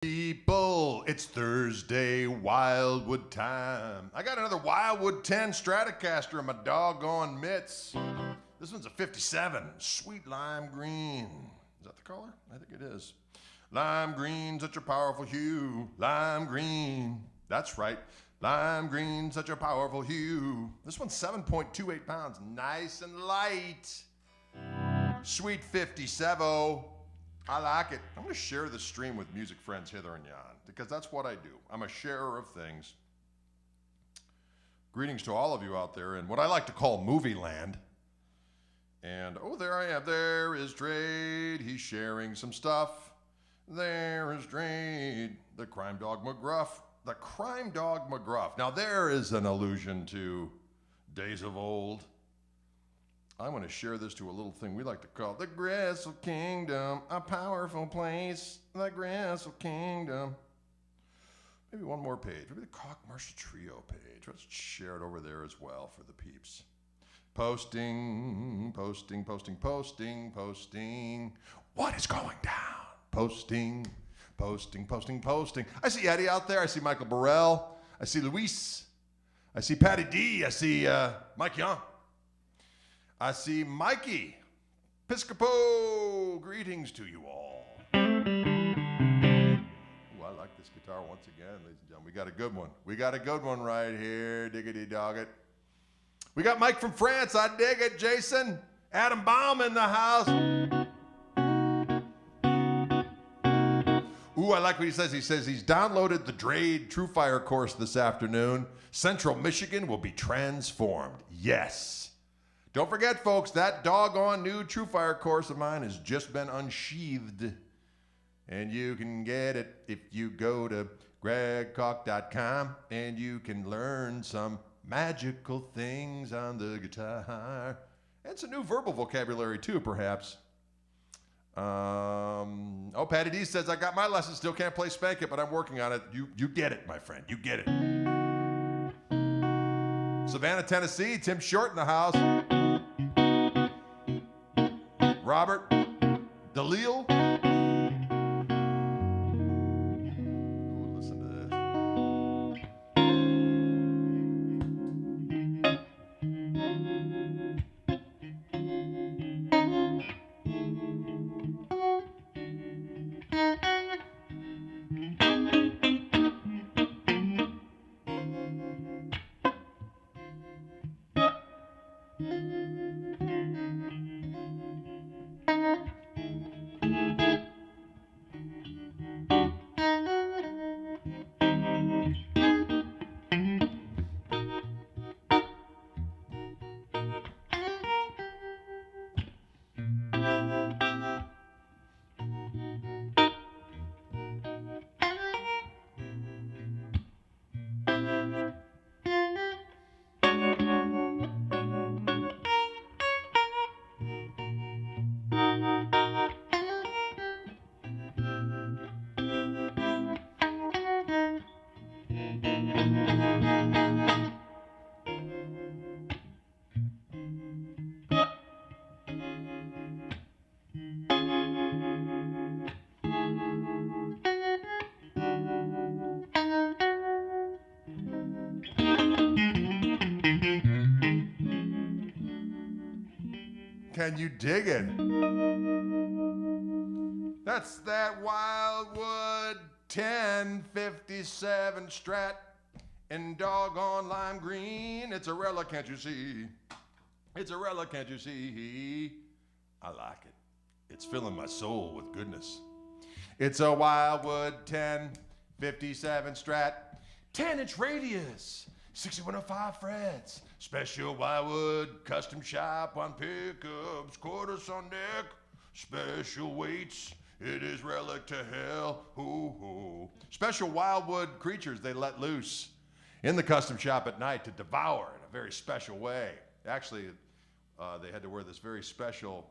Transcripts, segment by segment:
People, it's Thursday, Wildwood time. I got another Wildwood 10 Stratocaster in my doggone mitts. This one's a 57, sweet lime green. Is that the color? I think it is. Lime green, such a powerful hue. Lime green, that's right. Lime green, such a powerful hue. This one's 7.28 pounds, nice and light. Sweet 57. I like it. I'm going to share this stream with music friends hither and yon because that's what I do. I'm a sharer of things. Greetings to all of you out there in what I like to call movie land. And oh, there I am. There is Drade. He's sharing some stuff. There is Drade, the crime dog McGruff. The crime dog McGruff. Now there is an allusion to days of old. I'm going to share this to a little thing we like to call the Gristle Kingdom, a powerful place, the Gristle Kingdom. Maybe one more page, maybe the Koch Marshall Trio page. Let's share it over there as well for the peeps. Posting, posting, posting, posting, posting. What is going down? Posting, posting, posting, posting. I see Eddie out there. I see Michael Burrell. I see Luis. I see Patty D. I see Mike Young. I see Mikey. Piscopo. Greetings to you all. Ooh, I like this guitar once again, ladies and gentlemen. We got a good one. We got a good one right here. Diggity dog it. We got Mike from France. I dig it. Jason. Adam Baum in the house. Ooh, I like what he says. He says he's downloaded the Drade True Fire course this afternoon. Central Michigan will be transformed. Yes. Don't forget, folks, that doggone new True Fire course of mine has just been unsheathed. And you can get it if you go to gregkoch.com and you can learn some magical things on the guitar. And some new verbal vocabulary, too, perhaps. Oh, Patty D says, I got my lesson, still can't play Spank It, but I'm working on it. You get it, my friend. You get it. Savannah, Tennessee, Tim Short in the house. Robert DeLille. Ooh, listen to this. Can you dig it? That's that Wildwood 1057 Strat in doggone lime green. It's a relic, can't you see? It's a relic, can't you see? I like it. It's filling my soul with goodness. It's a Wildwood 1057 Strat, 10-inch radius, 6105 frets. Special Wildwood custom shop on pickups, quarters on deck, special weights. It is relic to hell. Hoo hoo. Special Wildwood creatures they let loose in the custom shop at night to devour in a very special way. Actually, they had to wear this very special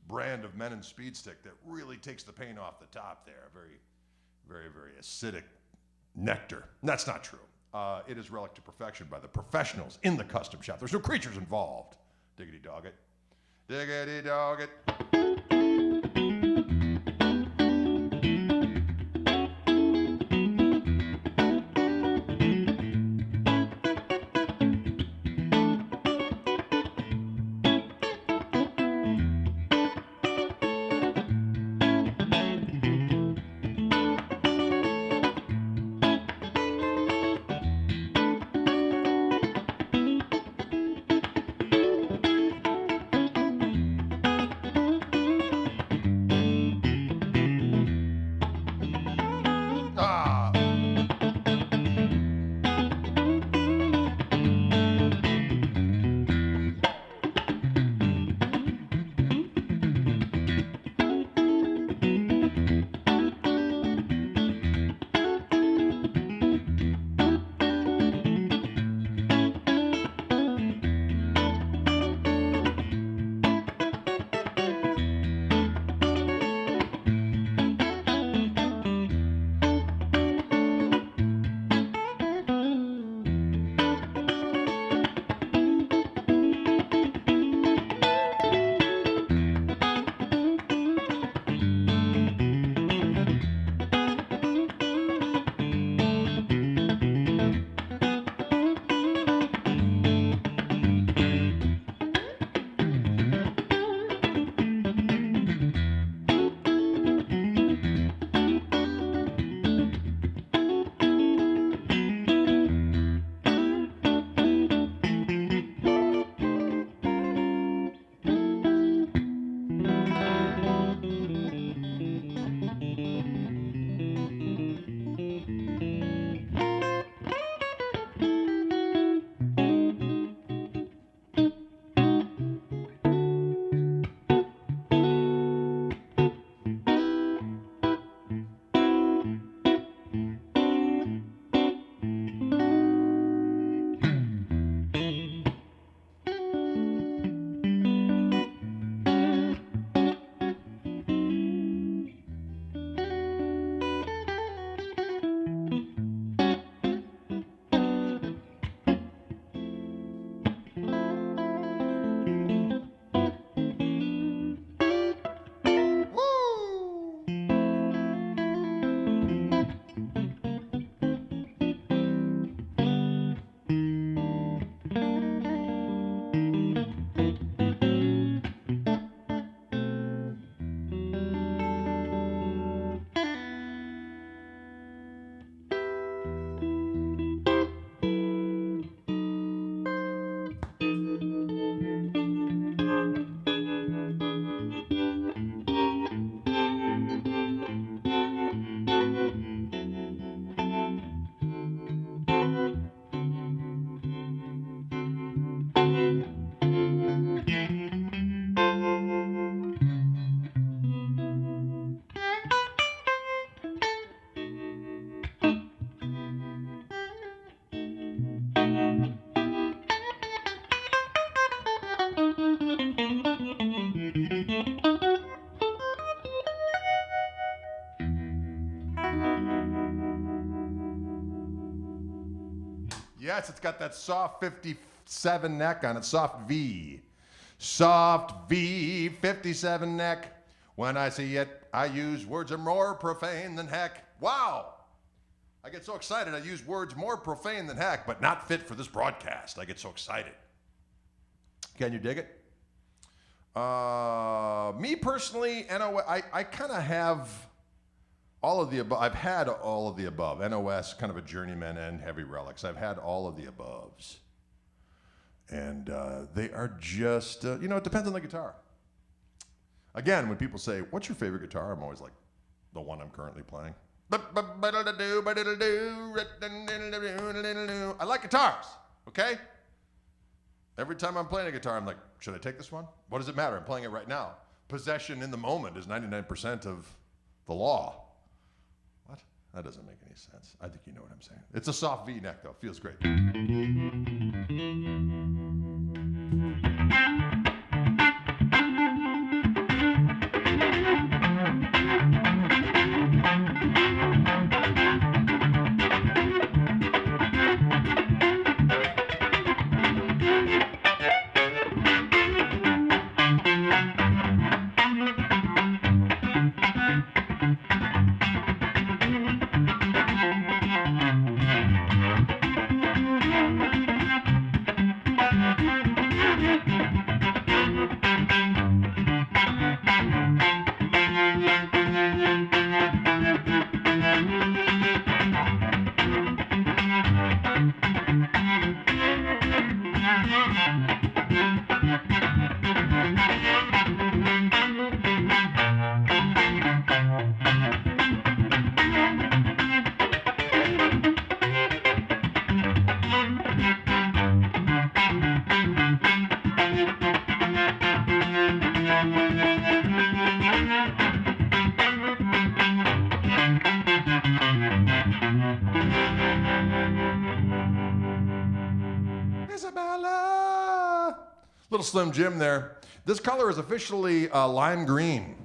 brand of Menon Speed Stick that really takes the paint off the top there. Very, very, very acidic nectar. And that's not true. It is relic to perfection by the professionals in the custom shop. There's no creatures involved. Diggity dog it. Diggity dog it. Ah. Yes, it's got that soft 57 neck on it, soft V. Soft V, 57 neck. When I see it, I use words are more profane than heck. Wow! I get so excited I use words more profane than heck, but not fit for this broadcast. I get so excited. Can you dig it? Me personally, I kind of have all of the above. I've had all of the above. NOS, kind of a journeyman, and heavy relics. I've had all of the aboves. And they are just, it depends on the guitar. Again, when people say, what's your favorite guitar? I'm always like, the one I'm currently playing. I like guitars, okay? Every time I'm playing a guitar, I'm like, should I take this one? What does it matter? I'm playing it right now. Possession in the moment is 99% of the law. What? That doesn't make any sense. I think you know what I'm saying. It's a soft V neck, though. Feels great. Little Slim Jim there. This color is officially lime green.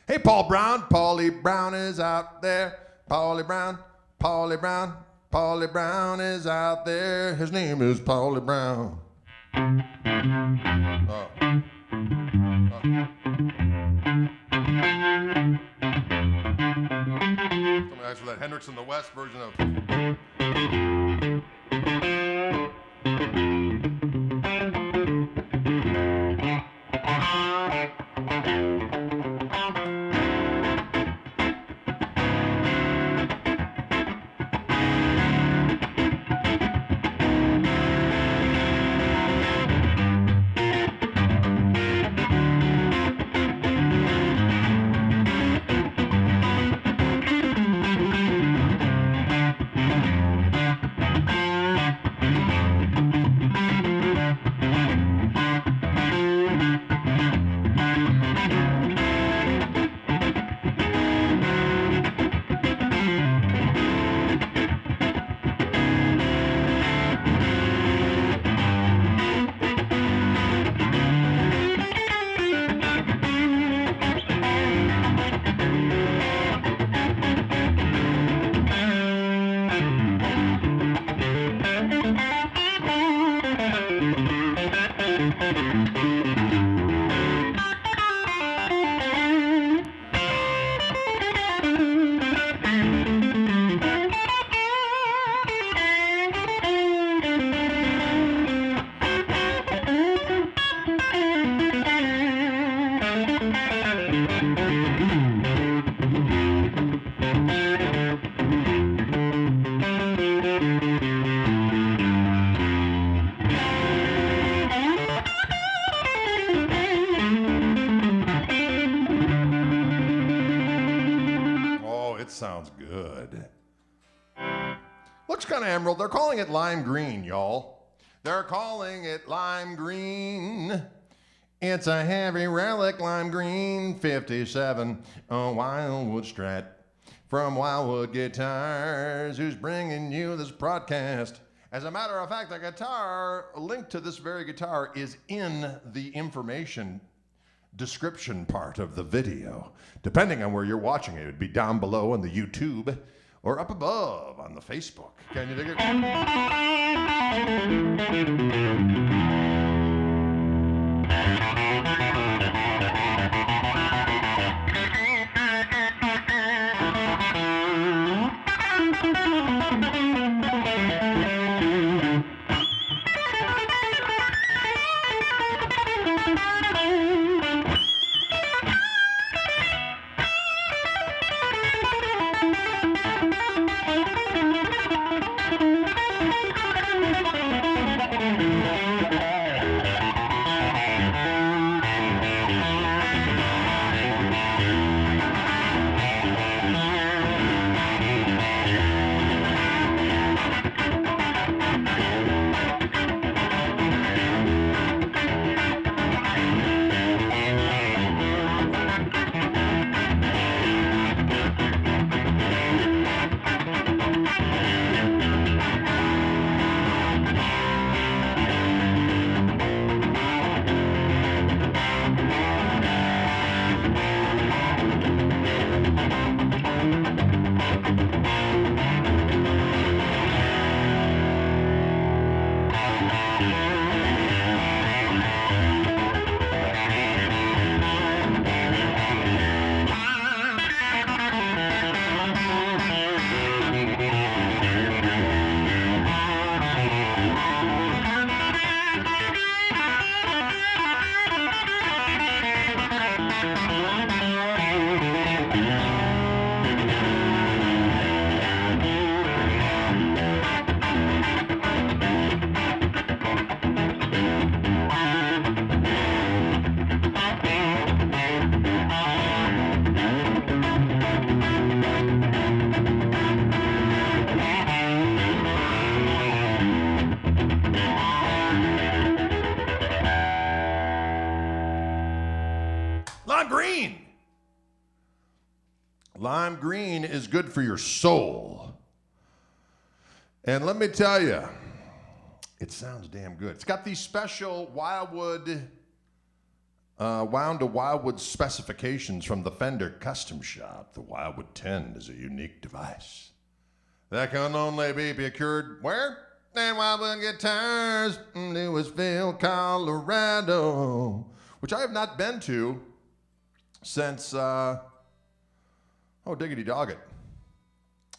Hey, Paul Brown. Paulie Brown is out there. Paulie Brown, Paulie Brown, Paulie Brown is out there. His name is Paulie Brown. Somebody asked for that Hendrix in the West version of... Sounds good. Looks kind of emerald. They're calling it lime green, y'all. They're calling it lime green. It's a heavy relic, lime green 57 on Wildwood Strat. From Wildwood Guitars, who's bringing you this broadcast. As a matter of fact, the guitar, a link to this very guitar is in the information description part of the video. Depending on where you're watching it, it would be down below on the YouTube or up above on the Facebook. Can you dig it? Lime green. Lime green is good for your soul. And let me tell you, It sounds damn good. It's got these special Wildwood, wound to Wildwood specifications from the Fender Custom Shop. The Wildwood 10 is a unique device that can only be procured where? At Wildwood Guitars, Louisville, Colorado, which I have not been to since, diggity dog it,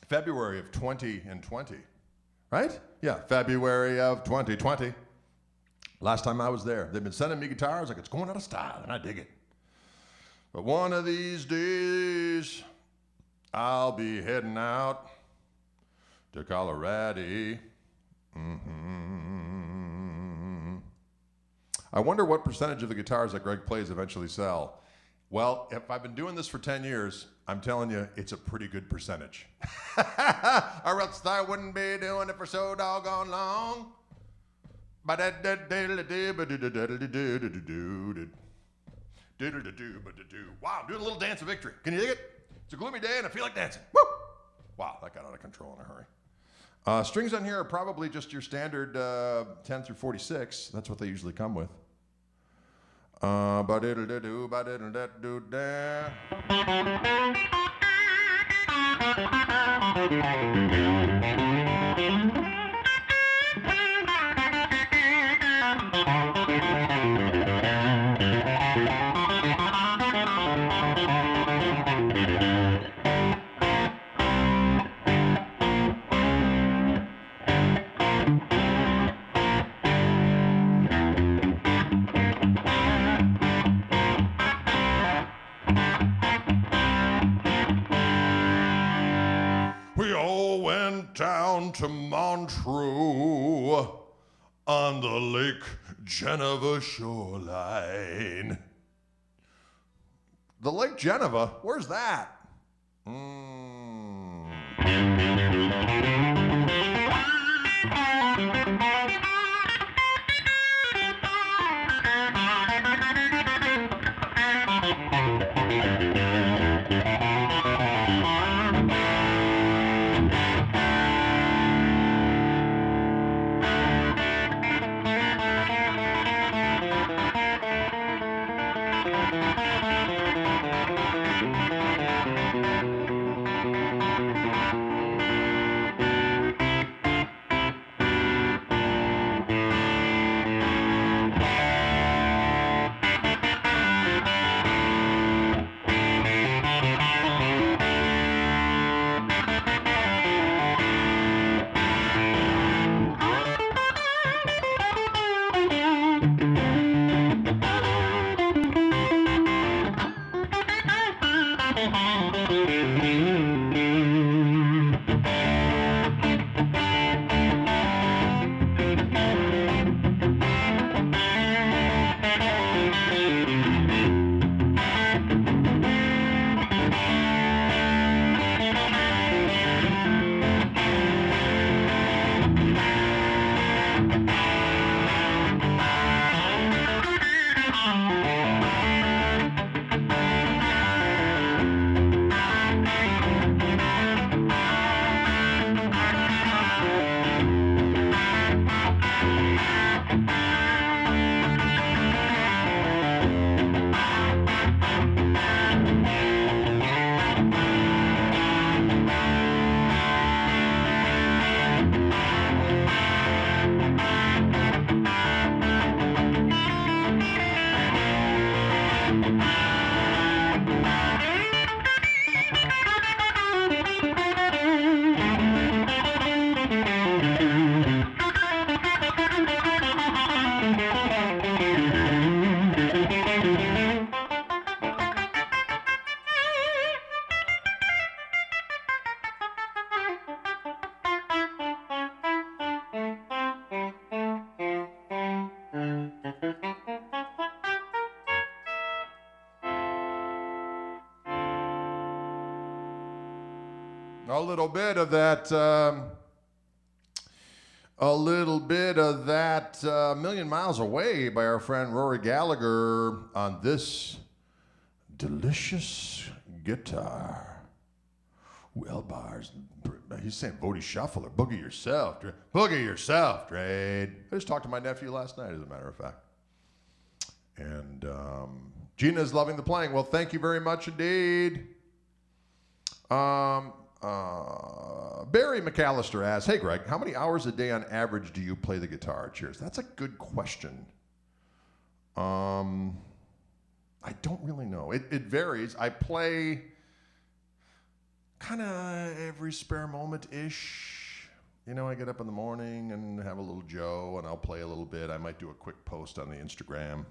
February of 2020, right? Yeah, February of 2020. Last time I was there. They've been sending me guitars like it's going out of style, and I dig it. But one of these days, I'll be heading out to Colorado. I wonder what percentage of the guitars that Greg plays eventually sell. Well, if I've been doing this for 10 years, I'm telling you, it's a pretty good percentage. Or else I wouldn't be doing it for so doggone long. Wow, doing a little dance of victory. Can you dig it? It's a gloomy day and I feel like dancing. Woo! Wow, that got out of control in a hurry. Strings on here are probably just your standard 10 through 46. That's what they usually come with. We all went down to Montreux on the Lake Geneva shoreline. The Lake Geneva? Where's that? A little bit of that Million Miles Away by our friend Rory Gallagher on this delicious guitar. Well, bars. He's saying Bodie Shuffle or Boogie Yourself. Boogie Yourself, Trade. I just talked to my nephew last night, as a matter of fact. And Gina is loving the playing. Well, thank you very much indeed. Barry McAllister asks, hey, Greg, how many hours a day on average do you play the guitar? Cheers. That's a good question. I don't really know. It varies. I play kind of every spare moment-ish. You know, I get up in the morning and have a little Joe, and I'll play a little bit. I might do a quick post on the Instagram.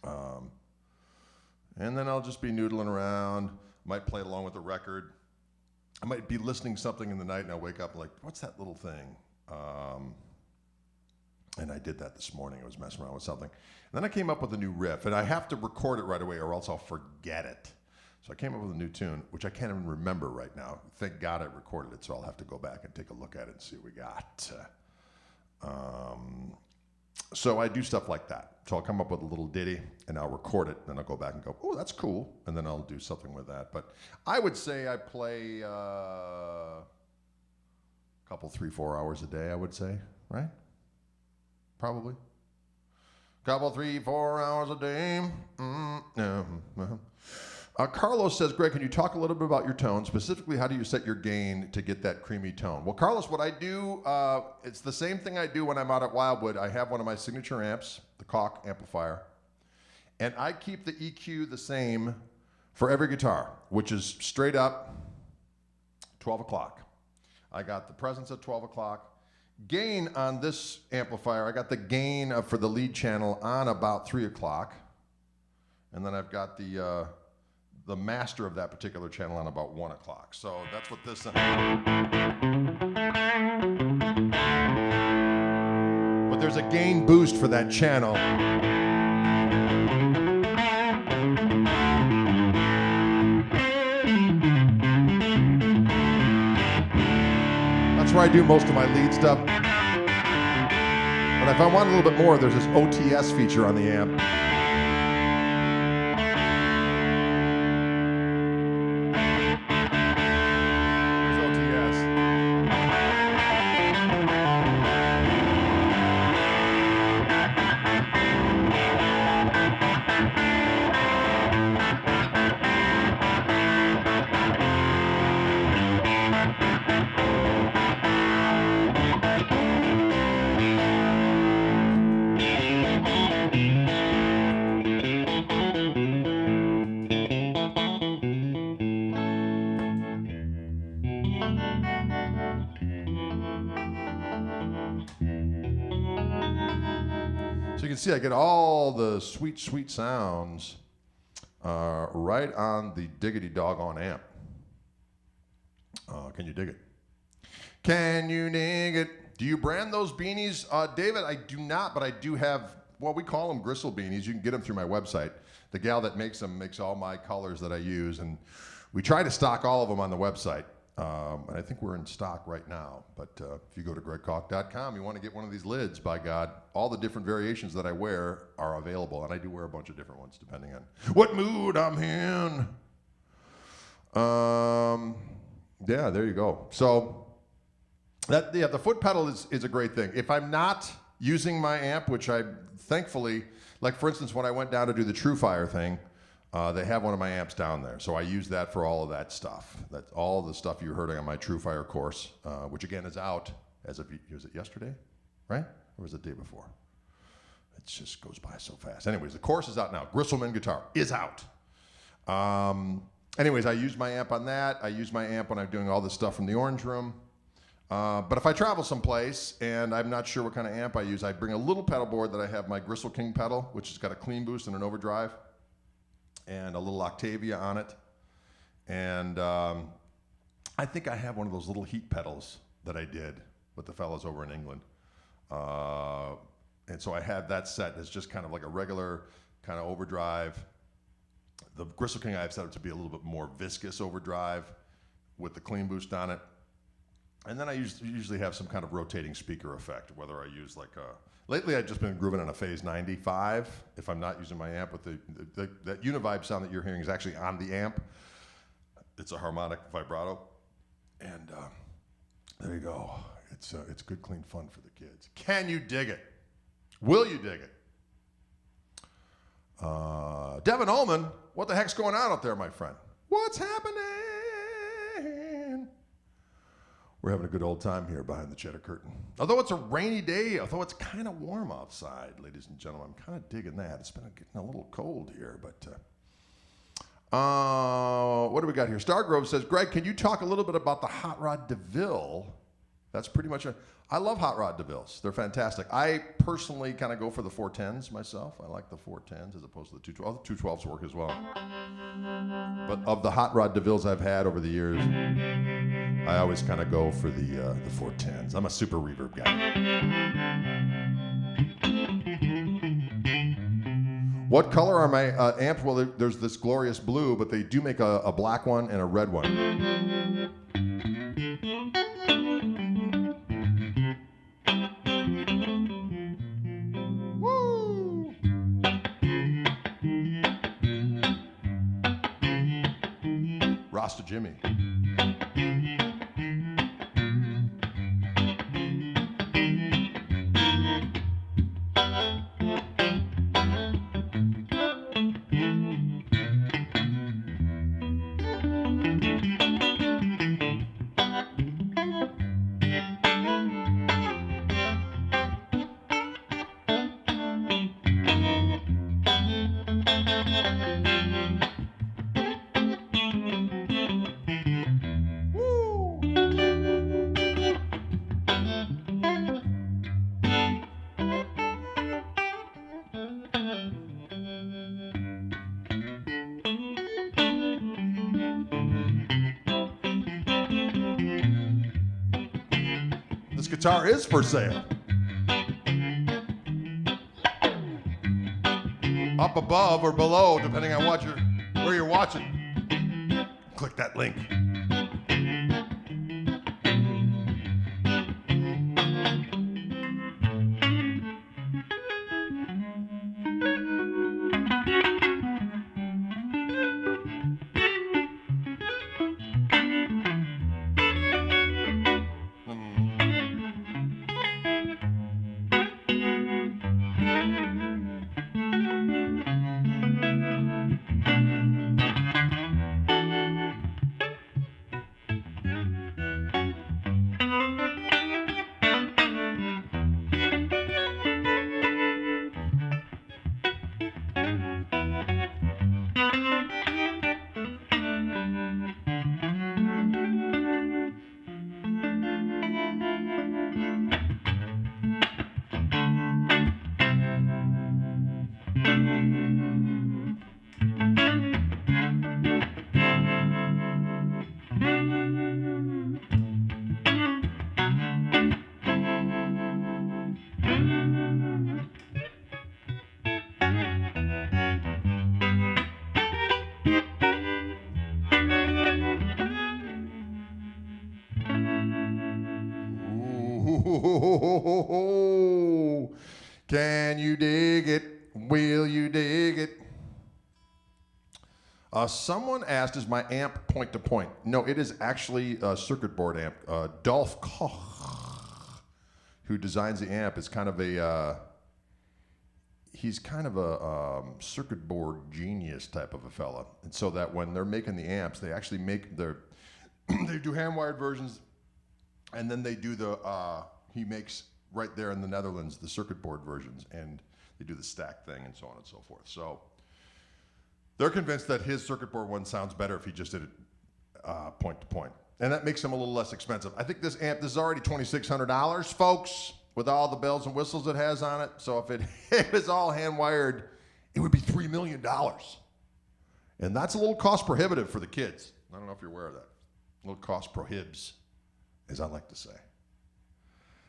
And then I'll just be noodling around. Might play along with the record. I might be listening to something in the night, and I'll wake up like, what's that little thing? And I did that this morning. I was messing around with something. And then I came up with a new riff, and I have to record it right away or else I'll forget it. So I came up with a new tune, which I can't even remember right now. Thank God I recorded it, so I'll have to go back and take a look at it and see what we got. So I do stuff like that. So I'll come up with a little ditty, and I'll record it, then I'll go back and go, oh, that's cool, and then I'll do something with that. But I would say I play a couple, 3-4 hours a day, I would say, right? Probably. Couple, 3-4 hours a day. Carlos says, Greg, can you talk a little bit about your tone? Specifically, how do you set your gain to get that creamy tone? Well, Carlos, what I do, it's the same thing I do when I'm out at Wildwood. I have one of my signature amps, the Koch Amplifier, and I keep the EQ the same for every guitar, which is straight up 12 o'clock. I got the presence at 12 o'clock. Gain on this amplifier, I got the gain for the lead channel on about 3 o'clock. And then I've got the master of that particular channel on about 1 o'clock. So that's what this... But there's a gain boost for that channel. That's where I do most of my lead stuff. But if I want a little bit more, there's this OTS feature on the amp. So you can see I get all the sweet, sweet sounds right on the diggity doggone amp. Can you dig it? Can you dig it? Do you brand those beanies? David, I do not, but I do have, well, we call them gristle beanies. You can get them through my website. The gal that makes them makes all my colors that I use, and we try to stock all of them on the website. And I think we're in stock right now. But if you go to gregkoch.com, you want to get one of these lids, by God, all the different variations that I wear are available. And I do wear a bunch of different ones depending on what mood I'm in. Yeah, there you go. So that, yeah, the foot pedal is a great thing. If I'm not using my amp, which I thankfully, like for instance, when I went down to do the TrueFire thing, they have one of my amps down there, so I use that for all of that stuff. That's all the stuff you heard on my TrueFire course, which again is out as of, was it yesterday, right? Or was it the day before? It just goes by so fast. Anyways, the course is out now. Gristleman guitar is out. Anyways, I use my amp on that. I use my amp when I'm doing all this stuff from the Orange Room. But if I travel someplace and I'm not sure what kind of amp I use, I bring a little pedal board that I have my Gristle King pedal, which has got a clean boost and an overdrive, and a little Octavia on it. And I think I have one of those little heat pedals that I did with the fellas over in England. And so I had that set as just kind of like a regular kind of overdrive. The Gristle King I have set up to be a little bit more viscous overdrive with the clean boost on it. And then I usually have some kind of rotating speaker effect, whether I use like a... Lately, I've just been grooving on a Phase 95. If I'm not using my amp, with that Univibe sound that you're hearing is actually on the amp. It's a harmonic vibrato. And there you go. It's good, clean fun for the kids. Can you dig it? Will you dig it? Devin Ullman, what the heck's going on out there, my friend? What's happening? We're having a good old time here behind the cheddar curtain. Although it's a rainy day, although it's kind of warm outside, ladies and gentlemen, I'm kind of digging that. It's been getting a little cold here, but what do we got here? Stargrove says, Greg, can you talk a little bit about the Hot Rod DeVille? That's pretty much it. I love Hot Rod DeVilles. They're fantastic. I personally kind of go for the 410s myself. I like the 410s as opposed to the 212s. The 212s work as well. But of the Hot Rod DeVilles I've had over the years, I always kind of go for the 410s. I'm a super reverb guy. What color are my amps? Well, there's this glorious blue, but they do make a black one and a red one. Woo! Rasta Jimmy. Guitar is for sale. Up above or below, depending on where you're watching. Click that link. Can you dig it? Will you dig it? Someone asked, is my amp point to point? No, it is actually a circuit board amp. Dolph Koch, who designs the amp, is kind of he's kind of a circuit board genius type of a fella. And so that when they're making the amps, they actually make they do hand-wired versions, and then they do he makes right there in the Netherlands the circuit board versions, and they do the stack thing and so on and so forth. So they're convinced that his circuit board one sounds better if he just did it point to point. And that makes him a little less expensive. I think this is already $2,600, folks, with all the bells and whistles it has on it. So if it was all hand-wired, it would be $3 million. And that's a little cost prohibitive for the kids. I don't know if you're aware of that. A little cost prohibs, as I like to say.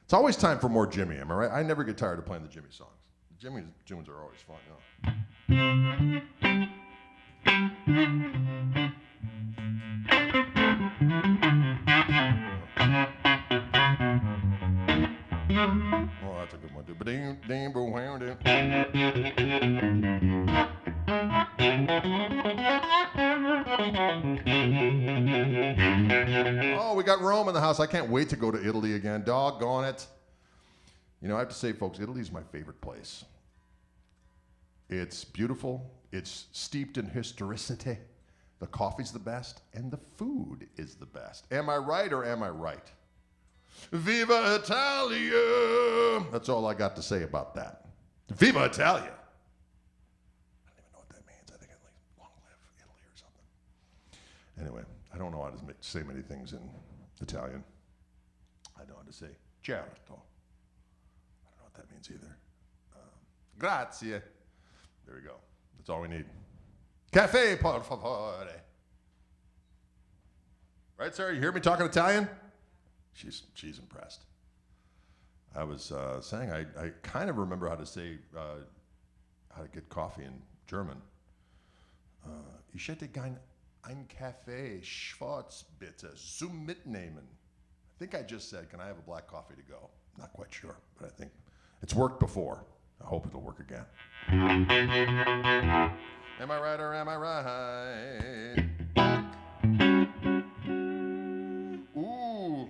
It's always time for more Jimmy, am I right? I never get tired of playing the Jimmy songs. The Jimmy tunes are always fun, you know. Oh, that's a good one, too. Oh, we got Rome in the house. I can't wait to go to Italy again. Doggone it. You know, I have to say, folks, Italy's my favorite place. It's beautiful. It's steeped in historicity. The coffee's the best, and the food is the best. Am I right or am I right? Viva Italia! That's all I got to say about that. Viva Italia! I don't even know what that means. I think it means long live Italy or something. Anyway, I don't know how to say many things in Italian. I know how to say certo. I don't know what that means either. Grazie. There we go. That's all we need. Caffè, per favore. Right, Sarah? You hear me talking Italian? She's impressed. I was saying I kind of remember how to say how to get coffee in German. Ich hätte gern ein Kaffee schwarz bitte zum Mitnehmen. I think I just said, can I have a black coffee to go? Not quite sure, but I think it's worked before. I hope it'll work again. Am I right or am I right? Ooh.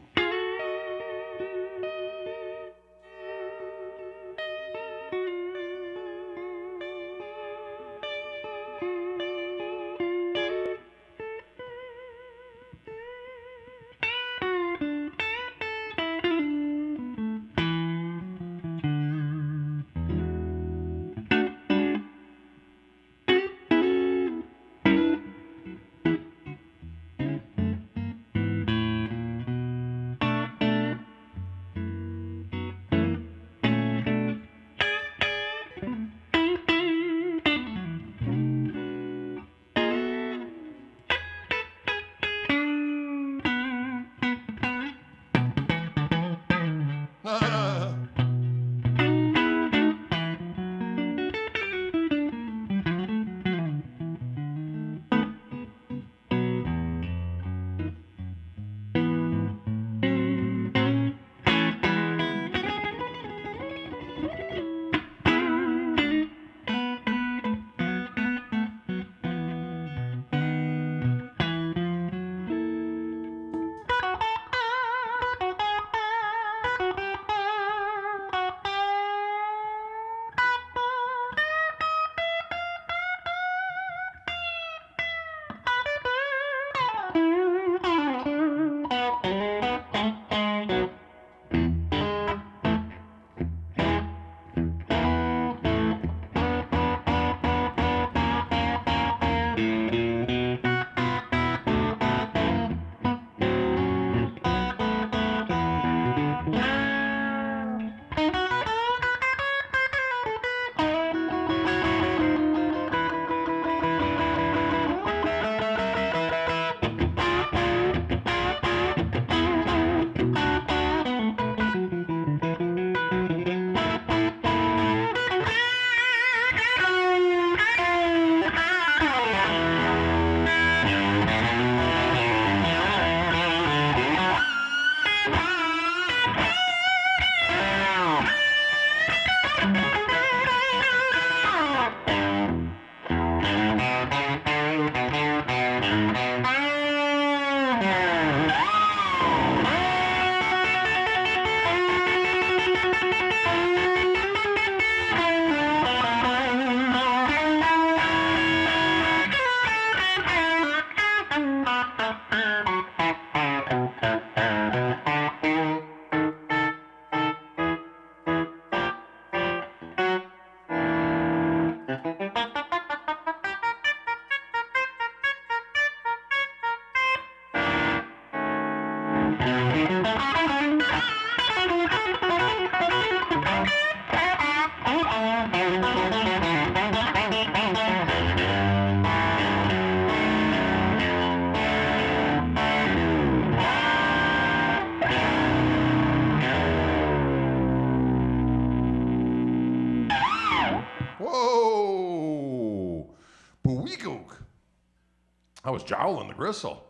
I was jowling the gristle.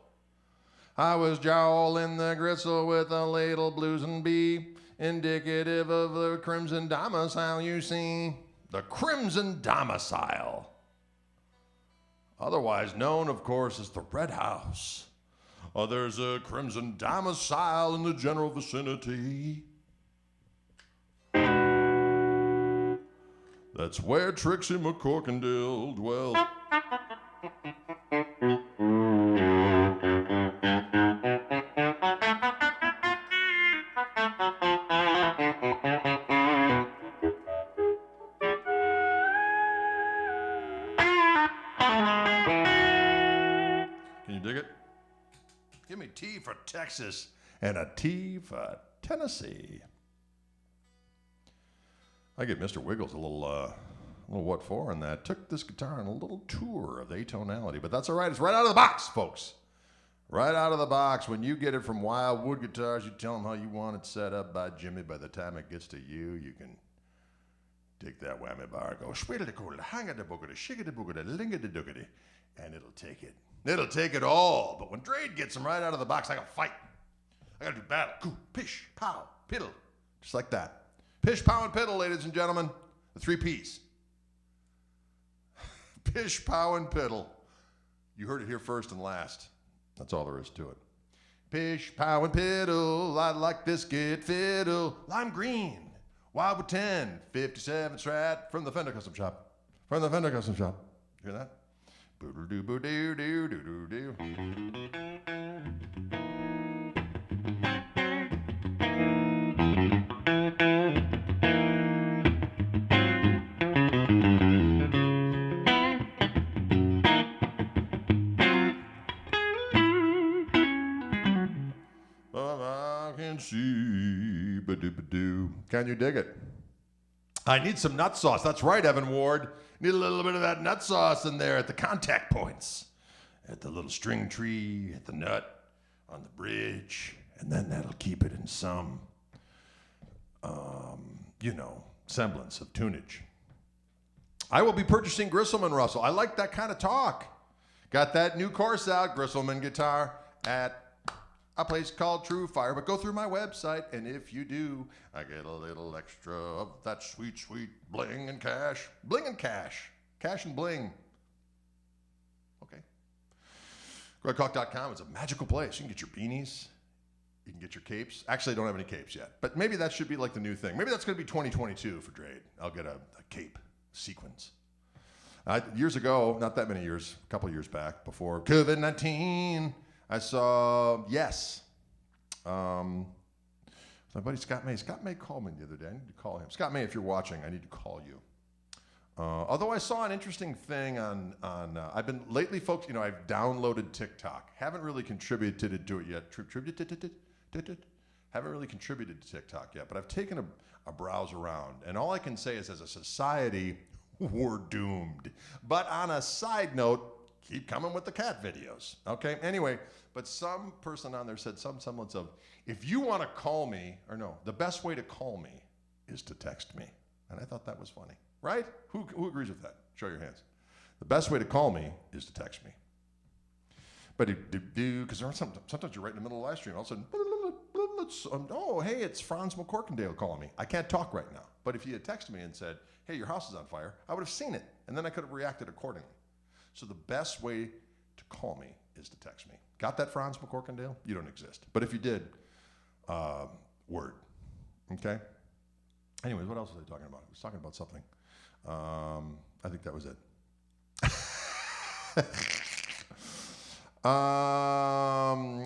I was jowling the gristle with a ladle blues and bee, indicative of the crimson domicile, you see. The crimson domicile. otherwise known, of course, as the Red House. There's a crimson domicile in the general vicinity. That's where Trixie McCorkindale dwells. Can you dig it? Give me T for Texas and a T for Tennessee. I give Mr. Wiggles a little what for on that. Took this guitar on a little tour of the atonality, but that's all right. It's right out of the box, folks. Right out of the box. When you get it from Wildwood Guitars, you tell them how you want it set up by Jimmy. By the time it gets to you, you can take that whammy bar, go shwiddle-de-coodle, hang-a-de-boogity, shig-a-de-boogity, ling-a-de-doogity, and it'll take it. It'll take it all. But when Drade gets them right out of the box, I gotta fight. I gotta do battle. Coo, pish, pow, piddle. Just like that. Pish, pow, and piddle, ladies and gentlemen. The 3 P's. Pish, pow, and piddle. You heard it here first and last. That's all there is to it. Pish, pow, and piddle. I like biscuit fiddle. Lime green. Wildwood 10. 57 Strat from the Fender Custom Shop. From the Fender Custom Shop. You hear that? Boodle-doo-boo-doo-doo-doo-doo-doo. Can you dig it? I need some nut sauce. That's right, Evan Ward. Need a little bit of that nut sauce in there at the contact points. At the little string tree, at the nut, on the bridge. And then that'll keep it in some, semblance of tunage. I will be purchasing Grisselman, Russell. I like that kind of talk. Got that new course out, Grisselman guitar, at a place called True Fire, but go through my website, and if you do, I get a little extra of that sweet, sweet bling and cash. Bling and cash. Cash and bling. Okay. GregKoch.com is a magical place. You can get your beanies. You can get your capes. Actually, I don't have any capes yet, but maybe that should be like the new thing. Maybe that's going to be 2022 for Drade. I'll get a cape sequence. Years ago, not that many years, a couple years back, before COVID-19, I saw Yes. My buddy Scott May. Scott May called me the other day. I need to call him. Scott May, if you're watching, I need to call you. Although I saw an interesting thing on I've been lately, folks. I've downloaded TikTok. Haven't really contributed to it yet. Haven't really contributed to TikTok yet. But I've taken a browse around, and all I can say is, as a society, we're doomed. But on a side note, keep coming with the cat videos. Okay. Anyway, but some person on there said some semblance of, if you want to call me, or no, the best way to call me is to text me. And I thought that was funny, right? Who agrees with that? Show your hands. The best way to call me is to text me. But because sometimes you're right in the middle of the live stream, all of a sudden, hey, it's Franz McCorkindale calling me. I can't talk right now. But if you had texted me and said, hey, your house is on fire, I would have seen it, and then I could have reacted accordingly. So the best way to call me is to text me. Got that, Franz McCorkindale? You don't exist. But if you did, word. Okay? Anyways, what else was I talking about? I was talking about something. I think that was it.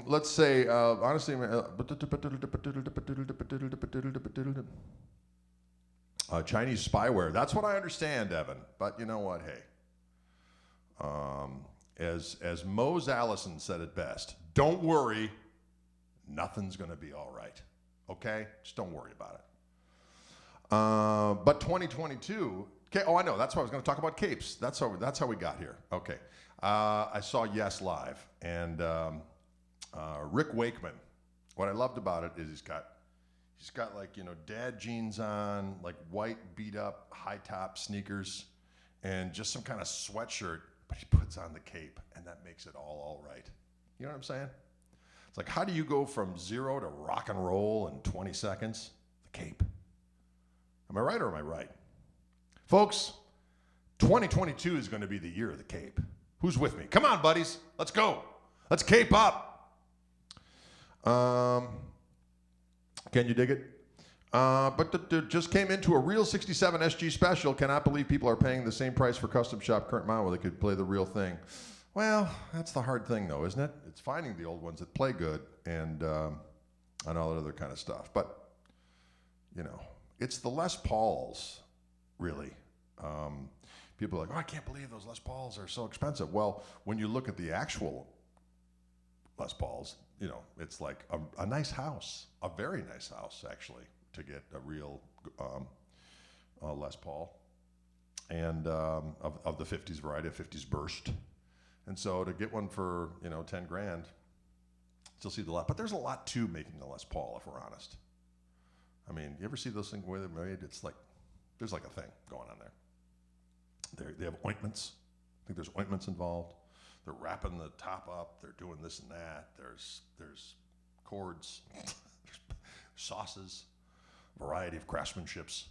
Let's say, honestly, Chinese spyware. That's what I understand, Evan. But you know what? Hey. As Mose Allison said it best, don't worry, nothing's going to be all right. Okay? Just don't worry about it. But 2022, I know, that's why I was going to talk about capes. That's how we got here. Okay. I saw Yes live, and Rick Wakeman, what I loved about it is he's got like, dad jeans on, like white beat up high top sneakers, and just some kind of sweatshirt. But he puts on the cape, and that makes it all right. You know what I'm saying? It's like, how do you go from 0 to rock and roll in 20 seconds? The cape. Am I right or am I right? Folks, 2022 is going to be the year of the cape. Who's with me? Come on, buddies. Let's go. Let's cape up. Can you dig it? But just came into a real 67 SG special. Cannot believe people are paying the same price for custom shop current model where they could play the real thing. Well, that's the hard thing, though, isn't it? It's finding the old ones that play good and all that other kind of stuff. But, you know, it's the Les Pauls, really. People are like, oh, I can't believe those Les Pauls are so expensive. Well, when you look at the actual Les Pauls, you know, it's like a nice house, a very nice house, actually, to get a real Les Paul. And of the 50s variety, a 50s burst. And so to get one for, you know, 10 grand, still see the lot. But there's a lot to making a Les Paul, if we're honest. I mean, you ever see those things where they're made? It's like, there's like a thing going on there. They have ointments. I think there's ointments involved. They're wrapping the top up. They're doing this and that. There's cords, sauces, variety of craftsmanships,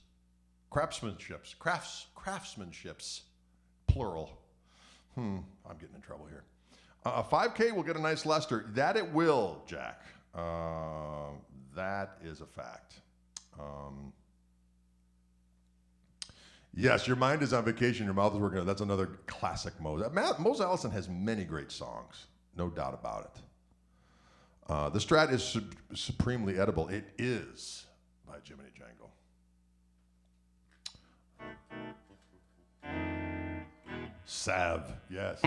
plural. I'm getting in trouble here. 5K will get a nice Lester. That it will, Jack. That is a fact. Yes, your mind is on vacation, your mouth is working. That's another classic Mose. Mose Allison has many great songs, no doubt about it. The Strat is supremely edible. It is by Jiminy Jangle. Sav, yes.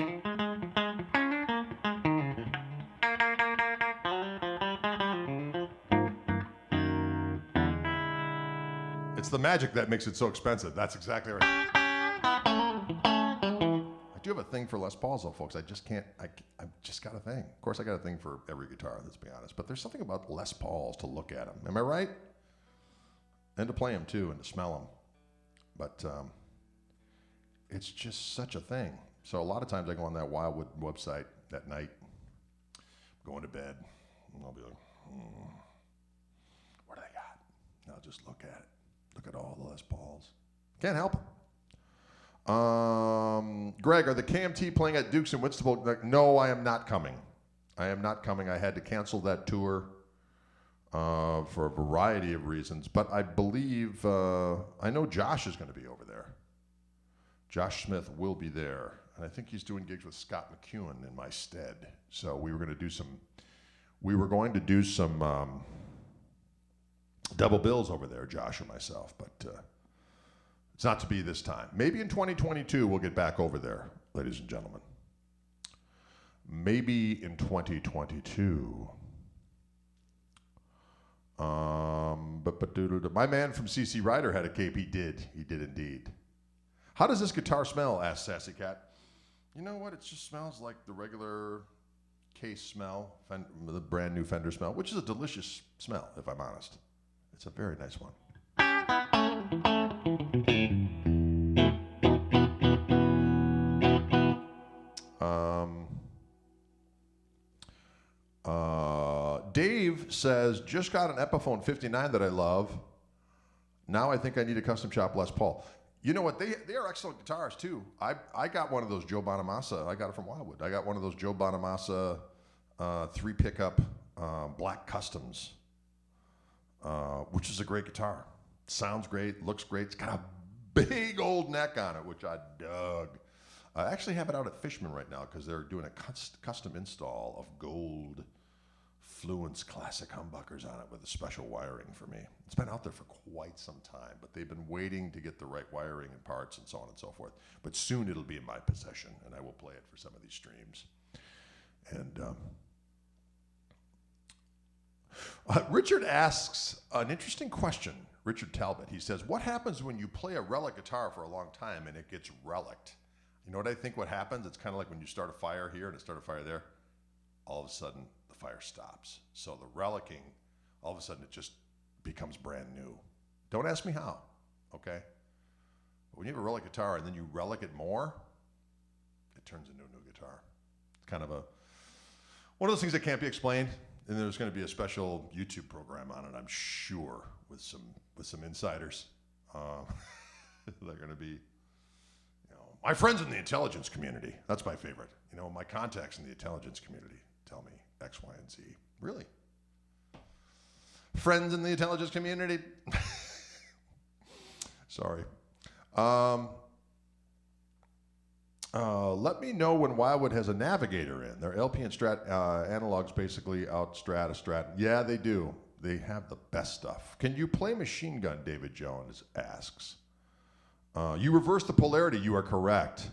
It's the magic that makes it so expensive. That's exactly right. I do have a thing for Les Pauls, though, folks. I just can't. I've just got a thing. Of course, I got a thing for every guitar. Let's be honest. But there's something about Les Pauls to look at them. Am I right? And to play them too, and to smell them. But it's just such a thing. So a lot of times I go on that Wildwood website at night, going to bed, and I'll be like, what do they got? And I'll just look at it. Look at all the Les Pauls. Can't help it. Greg, are the KMT playing at Duke's in Winston? No, I am not coming. I am not coming. I had to cancel that tour for a variety of reasons. But I believe, I know Josh is going to be over there. Josh Smith will be there. And I think he's doing gigs with Scott McEwen in my stead. So we were going to do some double bills over there, Josh and myself, but it's not to be this time. Maybe in 2022 we'll get back over there, ladies and gentlemen. Maybe in 2022. My man from CC Rider had a cape. He did indeed. How does this guitar smell? Asked Sassy Cat. You know what? It just smells like the regular case smell, the brand new Fender smell, which is a delicious smell, if I'm honest. It's a very nice one. Dave says, just got an Epiphone 59 that I love. Now I think I need a custom shop Les Paul. You know what? They are excellent guitars, too. I got one of those Joe Bonamassa. I got it from Wildwood. I got one of those Joe Bonamassa 3-pickup black customs. Which is a great guitar. Sounds great, looks great. It's got a big old neck on it, which I dug. I actually have it out at Fishman right now because they're doing a custom install of gold Fluence classic humbuckers on it with a special wiring for me. It's been out there for quite some time, but they've been waiting to get the right wiring and parts and so on and so forth. But soon it'll be in my possession, and I will play it for some of these streams. And Richard asks an interesting question. Richard Talbot. He says, what happens when you play a relic guitar for a long time and it gets relicked? You know what I think what happens? It's kind of like when you start a fire here and it start a fire there. All of a sudden, the fire stops. So the relicking, all of a sudden, it just becomes brand new. Don't ask me how, okay? But when you have a relic guitar and then you relic it more, it turns into a new guitar. It's kind of one of those things that can't be explained. And there's going to be a special YouTube program on it, I'm sure, with some insiders. They're going to be, My friends in the intelligence community. That's my favorite. You know, my contacts in the intelligence community tell me X, Y, and Z. Really? Friends in the intelligence community. Sorry. Let me know when Wildwood has a navigator in. Their LP and Strat analogs basically outstrat a Strat. Yeah, they do. They have the best stuff. Can you play Machine Gun, David Jones asks. You reverse the polarity. You are correct.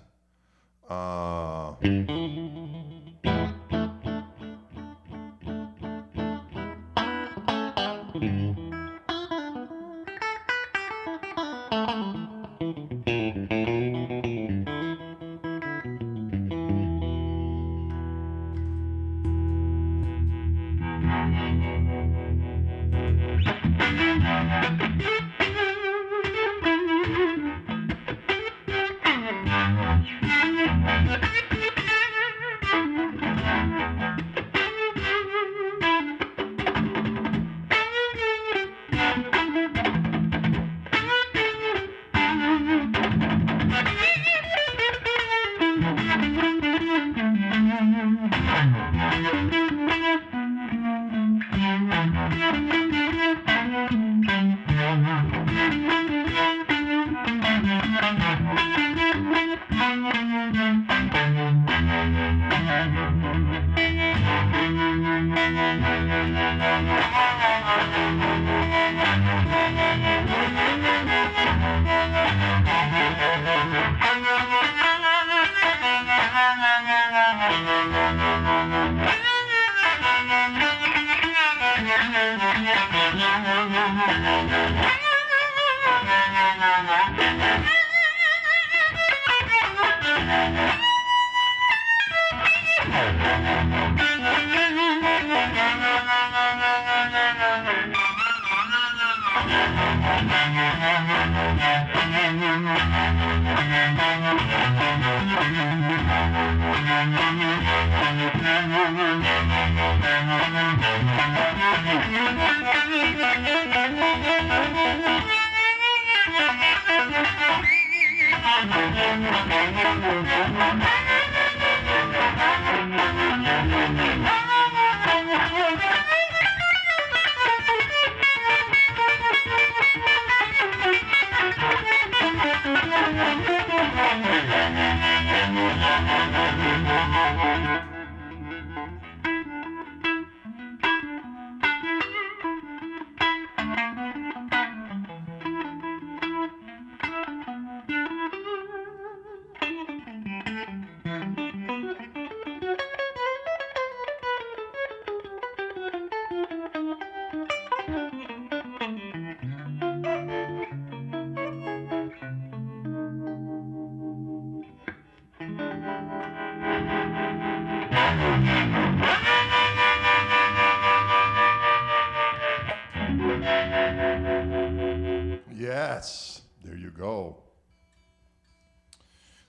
Yes, there you go.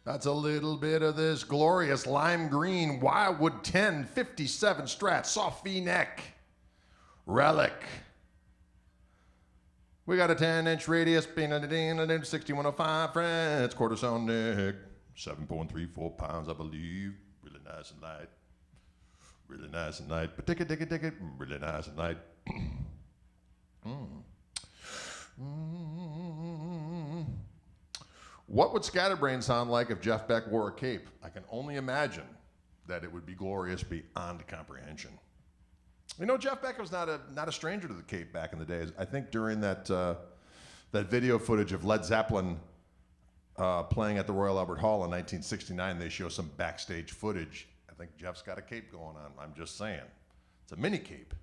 That's a little bit of this glorious lime green Wildwood 1057 Strat, soft V-neck, relic. We got a 10-inch radius, 6105 French, quarter sound neck, 7.34 pounds, I believe. Really nice and light. Really nice and light. But take it. Really nice and light. What would Scatterbrain sound like if Jeff Beck wore a cape? I can only imagine that it would be glorious beyond comprehension. You know, Jeff Beck was not a stranger to the cape back in the days. I think during that video footage of Led Zeppelin playing at the Royal Albert Hall in 1969, they show some backstage footage. I think Jeff's got a cape going on. I'm just saying. It's a mini cape,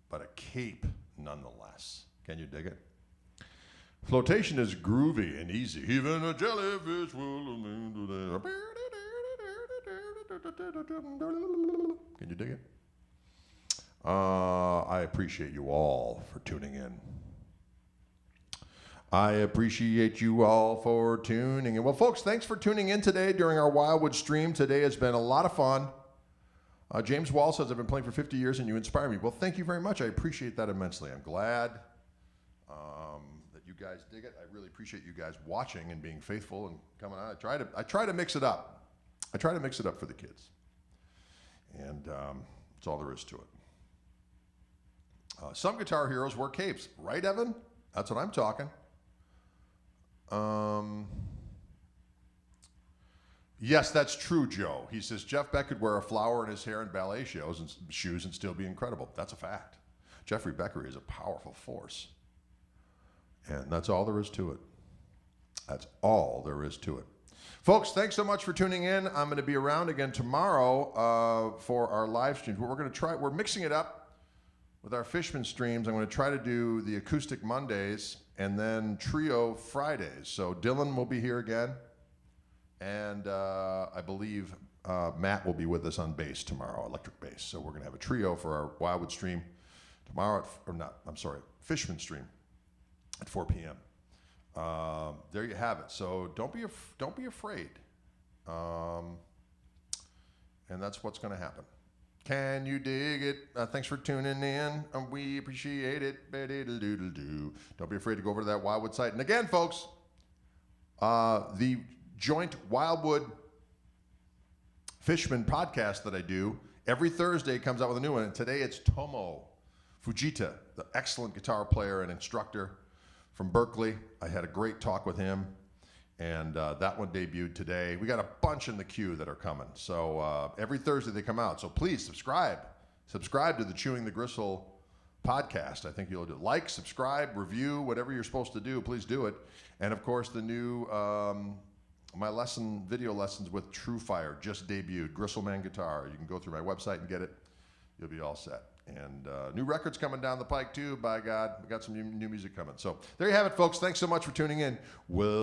but a cape nonetheless. Can you dig it? Flotation is groovy and easy. Even a jellyfish will. Can you dig it? I appreciate you all for tuning in. I appreciate you all for tuning in. Well, folks, thanks for tuning in today during our Wildwood stream. Today has been a lot of fun. James Wall says, I've been playing for 50 years and you inspire me. Well, thank you very much. I appreciate that immensely. I'm glad that that you guys dig it. I really appreciate you guys watching and being faithful and coming on. I try to mix it up. I try to mix it up for the kids. And that's all there is to it. Some guitar heroes wear capes. Right, Evan? That's what I'm talking. Yes, that's true, Joe. He says Jeff Beck could wear a flower in his hair and ballet shoes and still be incredible. That's a fact. Jeffrey Becker is a powerful force. And that's all there is to it. That's all there is to it. Folks, thanks so much for tuning in. I'm going to be around again tomorrow for our live streams. We're mixing it up with our Fishman streams. I'm going to try to do the acoustic Mondays and then trio Fridays. So Dylan will be here again. And I believe Matt will be with us on bass tomorrow, electric bass. So we're going to have a trio for our Wildwood stream tomorrow, Fishman stream at 4 p.m. There you have it. So don't be afraid. And that's what's going to happen. Can you dig it? Thanks for tuning in. We appreciate it. Don't be afraid to go over to that Wildwood site. And again, folks, the joint Wildwood Fishman podcast that I do every Thursday comes out with a new one. And today it's Tomo Fujita, the excellent guitar player and instructor from Berkeley. I had a great talk with him, and that one debuted today. We got a bunch in the queue that are coming. So every Thursday they come out. So please subscribe. Subscribe to the Chewing the Gristle podcast. I think you'll do like, subscribe, review, whatever you're supposed to do. Please do it. And of course, the new my video lessons with True Fire just debuted. Gristleman guitar. You can go through my website and get it. You'll be all set. And new records coming down the pike too. By God, we got some new music coming. So there you have it, folks. Thanks so much for tuning in.